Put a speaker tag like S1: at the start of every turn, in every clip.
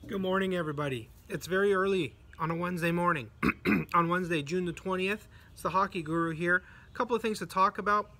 S1: Good morning, everybody. It's very early on a Wednesday morning. On Wednesday, June the 20th. It's the Hockey Guru here. A couple of things to talk about.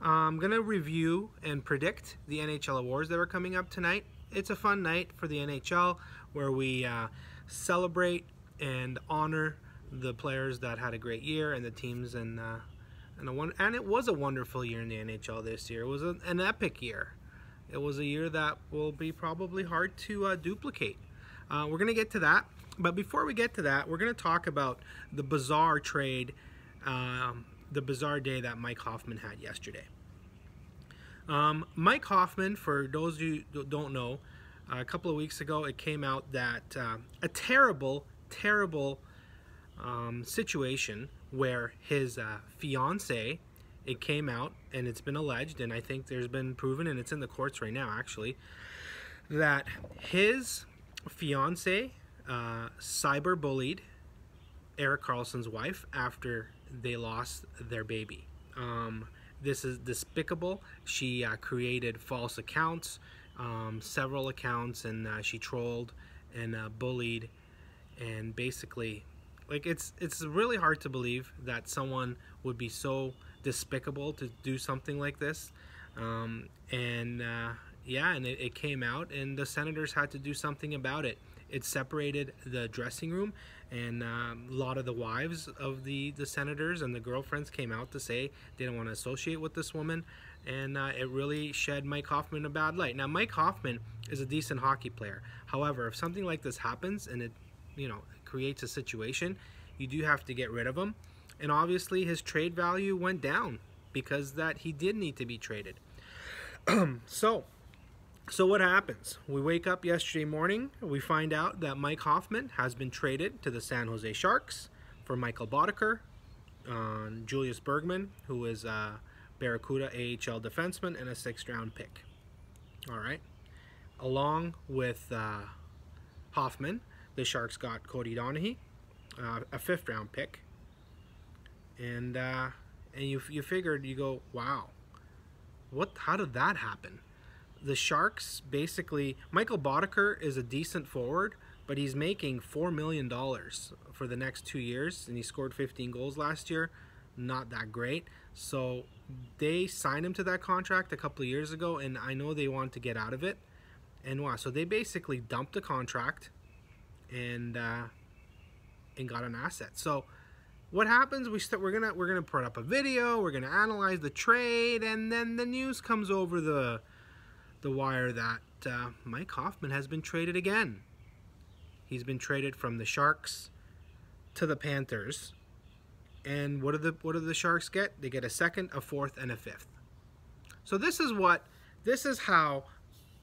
S1: I'm going to review and predict the NHL Awards that are coming up tonight. It's a fun night for the NHL where we celebrate and honor the players that had a great year and the teams and it was a wonderful year in the NHL this year. It was an epic year. It was a year that will be probably hard to duplicate. We're going to get to that, but before we get to that, we're going to talk about the bizarre trade, the bizarre day that Mike Hoffman had yesterday. Mike Hoffman, for those of you who don't know, a couple of weeks ago it came out that a terrible situation where his fiance, it came out and it's been alleged, and I think there's been proven, and it's in the courts right now actually, that his fiance cyber bullied Erik Karlsson's wife after they lost their baby. This is despicable. She created false accounts, several accounts, and she trolled and bullied, and basically, like, it's really hard to believe that someone would be so despicable to do something like this. Yeah, and it came out, and the Senators had to do something about it. It separated the dressing room, and a lot of the wives of the Senators and the girlfriends came out to say they don't want to associate with this woman, and it really shed Mike Hoffman a bad light. Now, Mike Hoffman is a decent hockey player. However, if something like this happens and it, creates a situation, you do have to get rid of him. And obviously, his trade value went down because that he did need to be traded. So what happens? We wake up yesterday morning, we find out that Mike Hoffman has been traded to the San Jose Sharks for Michael Boddicker, Julius Bergman, who is a Barracuda AHL defenseman, and a 6th-round pick. All right. Along with Hoffman, the Sharks got Cody Donaghy, a 5th-round pick, and you figured, you go, wow, how did that happen? The Sharks basically, Michael Boddicker is a decent forward, but he's making $4 million for the next 2 years, and he scored 15 goals last year. Not that great. So they signed him to that contract a couple of years ago, and I know they want to get out of it. And wow, so they basically dumped the contract and got an asset. So what happens? We're gonna put up a video. We're gonna analyze the trade, and then the news comes over the wire that Mike Hoffman has been traded again. He's been traded from the Sharks to the Panthers. And what do the Sharks get? They get a 2nd, a 4th, and a 5th. So this is how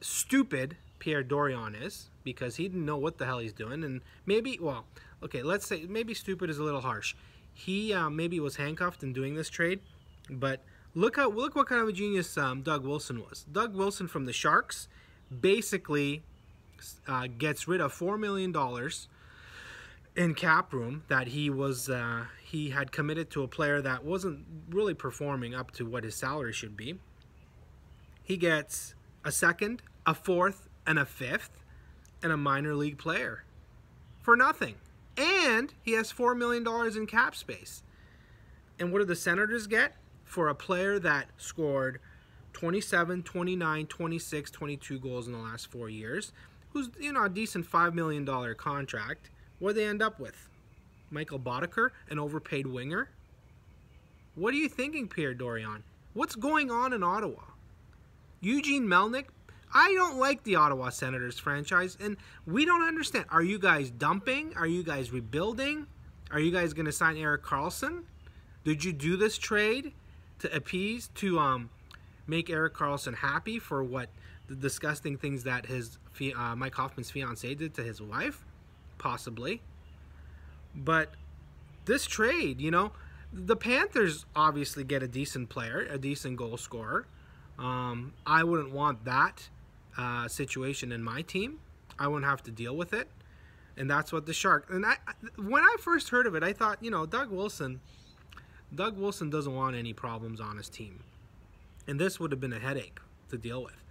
S1: stupid Pierre Doiron is, because he didn't know what the hell he's doing. And maybe, well, okay, let's say maybe stupid is a little harsh. He maybe was handcuffed in doing this trade, but look what kind of a genius Doug Wilson was. Doug Wilson from the Sharks basically gets rid of $4 million in cap room that he had committed to a player that wasn't really performing up to what his salary should be. He gets a 2nd, a 4th, and a 5th, and a minor league player for nothing. And he has $4 million in cap space. And what do the Senators get for a player that scored 27, 29, 26, 22 goals in the last 4 years, who's, a decent $5 million contract? What do they end up with? Michael Boddicker, an overpaid winger? What are you thinking, Pierre Doiron? What's going on in Ottawa? Eugene Melnyk? I don't like the Ottawa Senators franchise, and we don't understand. Are you guys dumping? Are you guys rebuilding? Are you guys going to sign Erik Karlsson? Did you do this trade to appease, to make Erik Karlsson happy for what the disgusting things that his Mike Hoffman's fiance did to his wife? Possibly. But this trade, the Panthers obviously get a decent player, a decent goal scorer. I wouldn't want that situation in my team. I wouldn't have to deal with it. And that's what the Sharks... And when I first heard of it, I thought, Doug Wilson doesn't want any problems on his team. And this would have been a headache to deal with.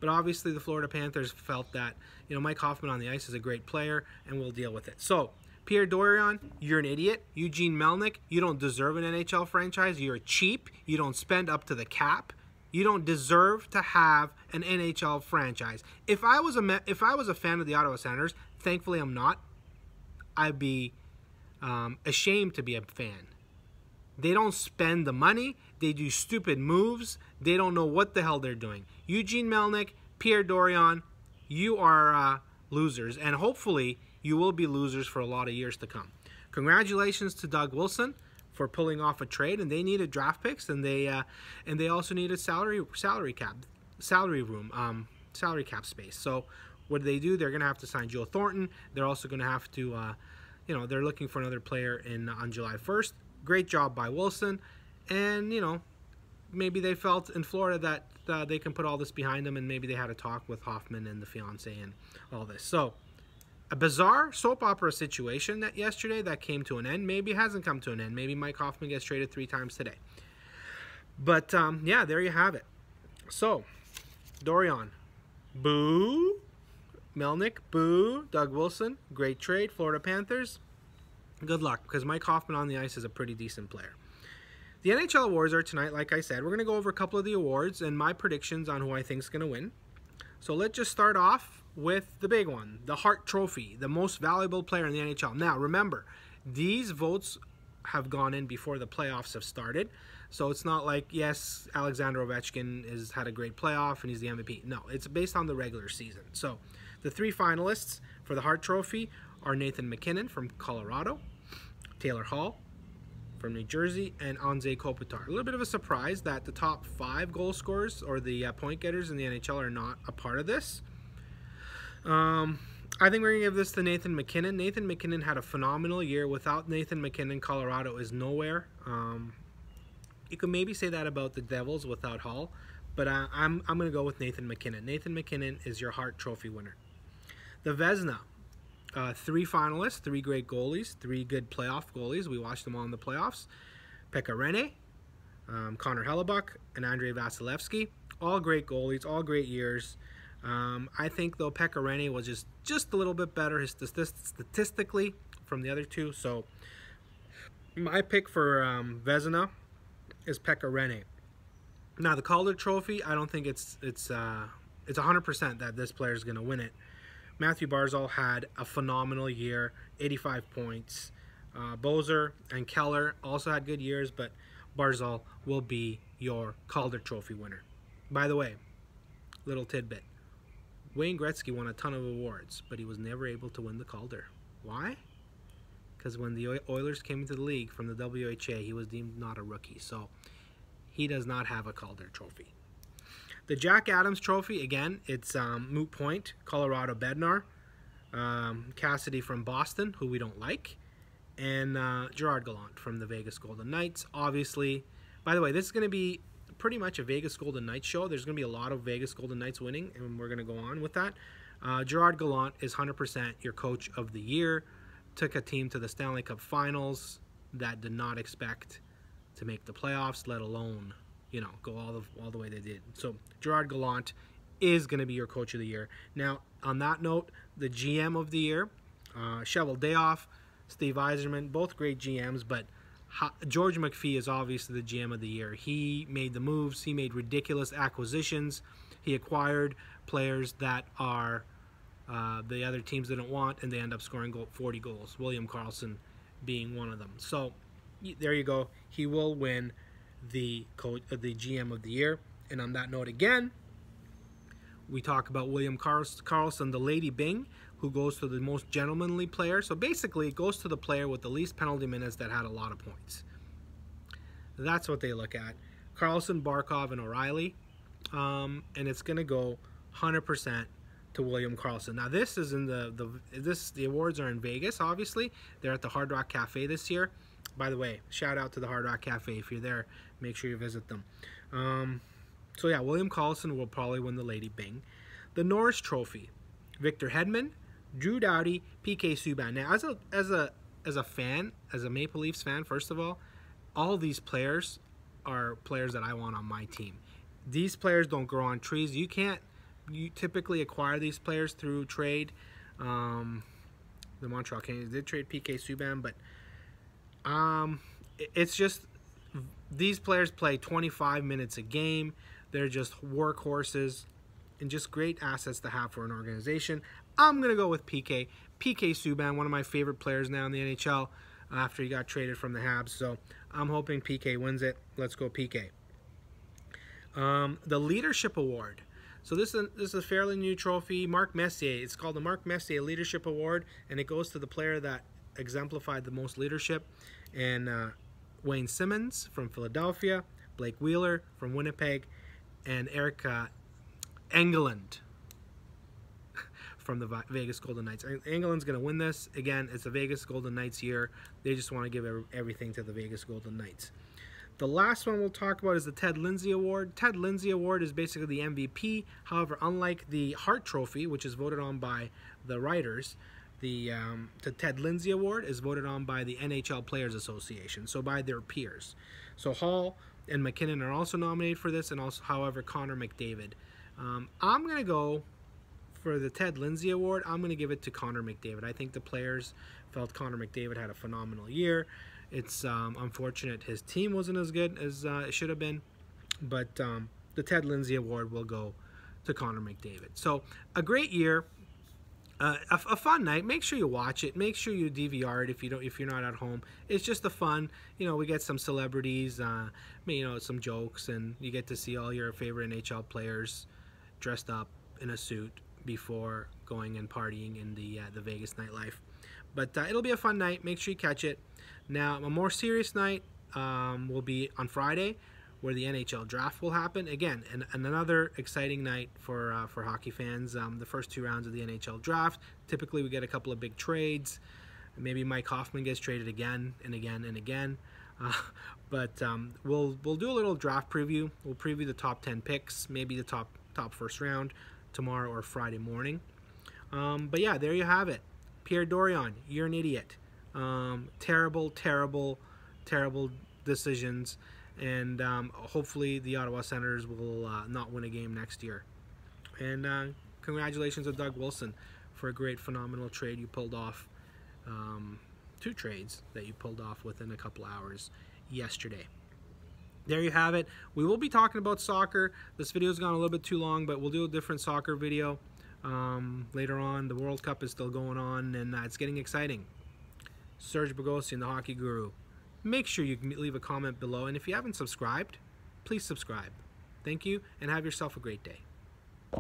S1: But obviously the Florida Panthers felt that, you know, Mike Hoffman on the ice is a great player, and we'll deal with it. So, Pierre Doiron, you're an idiot. Eugene Melnyk, you don't deserve an NHL franchise. You're cheap. You don't spend up to the cap. You don't deserve to have an NHL franchise. If I was a fan of the Ottawa Senators, thankfully I'm not, I'd be ashamed to be a fan. They don't spend the money. They do stupid moves. They don't know what the hell they're doing. Eugene Melnyk, Pierre Doiron, you are losers. And hopefully you will be losers for a lot of years to come. Congratulations to Doug Wilson for pulling off a trade. And they needed draft picks. And they also needed salary cap space. So what do they do? They're going to have to sign Joe Thornton. They're also going to have to, you know, they're looking for another player on July 1st. Great job by Wilson. And, you know, maybe they felt in Florida that they can put all this behind them, and maybe they had a talk with Hoffman and the fiance and all this. So, a bizarre soap opera situation that yesterday that came to an end. Maybe it hasn't come to an end. Maybe Mike Hoffman gets traded 3 times today. But, yeah, there you have it. So, Doiron, boo. Melnyk, boo. Doug Wilson, great trade. Florida Panthers, good luck, because Mike Hoffman on the ice is a pretty decent player. The NHL Awards are tonight, like I said. We're going to go over a couple of the awards and my predictions on who I think is going to win. So let's just start off with the big one, the Hart Trophy, the most valuable player in the NHL. Now, remember, these votes have gone in before the playoffs have started. So it's not like, yes, Alexander Ovechkin has had a great playoff and he's the MVP. No, it's based on the regular season. So the 3 finalists for the Hart Trophy are Nathan MacKinnon from Colorado, Taylor Hall from New Jersey, and Anze Kopitar. A little bit of a surprise that the top 5 goal scorers or the point getters in the NHL are not a part of this. I think we're going to give this to Nathan MacKinnon. Nathan MacKinnon had a phenomenal year. Without Nathan MacKinnon, Colorado is nowhere. You could maybe say that about the Devils without Hall, but I'm going to go with Nathan MacKinnon. Nathan MacKinnon is your Hart Trophy winner. The Vezina. 3 finalists, 3 great goalies, 3 good playoff goalies. We watched them all in the playoffs. Pekka Rinne, Connor Hellebuck, and Andrei Vasilevsky. All great goalies, all great years. I think, though, Pekka Rinne was just a little bit better statistically from the other 2. So my pick for Vezina is Pekka Rinne. Now, the Calder Trophy, I don't think it's 100% that this player is going to win it. Matthew Barzal had a phenomenal year, 85 points. Bozer and Keller also had good years, but Barzal will be your Calder Trophy winner. By the way, little tidbit. Wayne Gretzky won a ton of awards, but he was never able to win the Calder. Why? Because when the Oilers came into the league from the WHA, he was deemed not a rookie. So he does not have a Calder Trophy. The Jack Adams Trophy, again, it's moot point. Colorado Bednar, Cassidy from Boston, who we don't like, and Gerard Gallant from the Vegas Golden Knights. Obviously, by the way, this is going to be pretty much a Vegas Golden Knights show. There's going to be a lot of Vegas Golden Knights winning, and we're going to go on with that. Gerard Gallant is 100% your coach of the year. Took a team to the Stanley Cup Finals that did not expect to make the playoffs, let alone, you know, go all the way they did. So Gerard Gallant is going to be your coach of the year. Now, on that note, the GM of the year, Cheveldayoff, Steve Yzerman, both great GMs, but George McPhee is obviously the GM of the year. He made the moves. He made ridiculous acquisitions. He acquired players that are the other teams didn't want, and they end up scoring 40 goals. William Karlsson being one of them. So there you go. He will win the GM of the year. And on that note again, we talk about William Karlsson, the Lady Byng, who goes to the most gentlemanly player. So basically, it goes to the player with the least penalty minutes that had a lot of points. That's what they look at. Karlsson, Barkov, and O'Reilly. And it's going to go 100% to William Karlsson. Now, this is in the awards are in Vegas, obviously. They're at the Hard Rock Cafe this year. By the way, shout out to the Hard Rock Cafe. If you're there, make sure you visit them. So yeah, William Karlsson will probably win the Lady Byng. The Norris Trophy, Victor Hedman, Drew Doughty, PK Subban. Now, as a fan, as a Maple Leafs fan, first of all these players are players that I want on my team. These players don't grow on trees. You can't you typically acquire these players through trade. The Montreal Canadiens did trade PK Subban, but it's just these players play 25 minutes a game. They're just workhorses and just great assets to have for an organization. I'm going to go with PK Subban, one of my favorite players now in the NHL after he got traded from the Habs. So I'm hoping PK wins it. Let's go PK. The Leadership Award. So this is a fairly new trophy. Mark Messier. It's called the Mark Messier Leadership Award, and it goes to the player that exemplified the most leadership. And Wayne Simmons from Philadelphia, Blake Wheeler from Winnipeg, and Eric Engeland from the Vegas Golden Knights. Engeland's going to win this. Again, it's the Vegas Golden Knights year. They just want to give everything to the Vegas Golden Knights. The last one we'll talk about is the Ted Lindsay Award. Ted Lindsay Award is basically the MVP. However, unlike the Hart Trophy, which is voted on by the writers, the Ted Lindsay Award is voted on by the NHL Players Association, so by their peers. So Hall and McKinnon are also nominated for this, and also, however, Connor McDavid. I'm going to go for the Ted Lindsay Award. I'm going to give it to Connor McDavid. I think the players felt Connor McDavid had a phenomenal year. It's unfortunate his team wasn't as good as it should have been, but the Ted Lindsay Award will go to Connor McDavid. So a great year, a fun night. Make sure you watch it. Make sure you DVR it if you're not at home. It's just a fun. We get some celebrities, some jokes, and you get to see all your favorite NHL players dressed up in a suit before going and partying in the Vegas nightlife. But it'll be a fun night. Make sure you catch it. Now, a more serious night will be on Friday, where the NHL draft will happen. Again, and another exciting night for hockey fans. The first 2 rounds of the NHL draft. Typically, we get a couple of big trades. Maybe Mike Hoffman gets traded again and again and again. But we'll do a little draft preview. We'll preview the top 10 picks, maybe the top first round tomorrow or Friday morning. But yeah, there you have it. Pierre Doiron, you're an idiot. Terrible decisions, and hopefully the Ottawa Senators will not win a game next year. And congratulations to Doug Wilson for a great, phenomenal trade you pulled off. 2 trades that you pulled off within a couple hours yesterday. There you have it. We will be talking about soccer. This video's gone a little bit too long, but we'll do a different soccer video later on. The World Cup is still going on, and it's getting exciting. Serge Bogosian, the Hockey Guru. Make sure you leave a comment below, and if you haven't subscribed, please subscribe. Thank you, and have yourself a great day.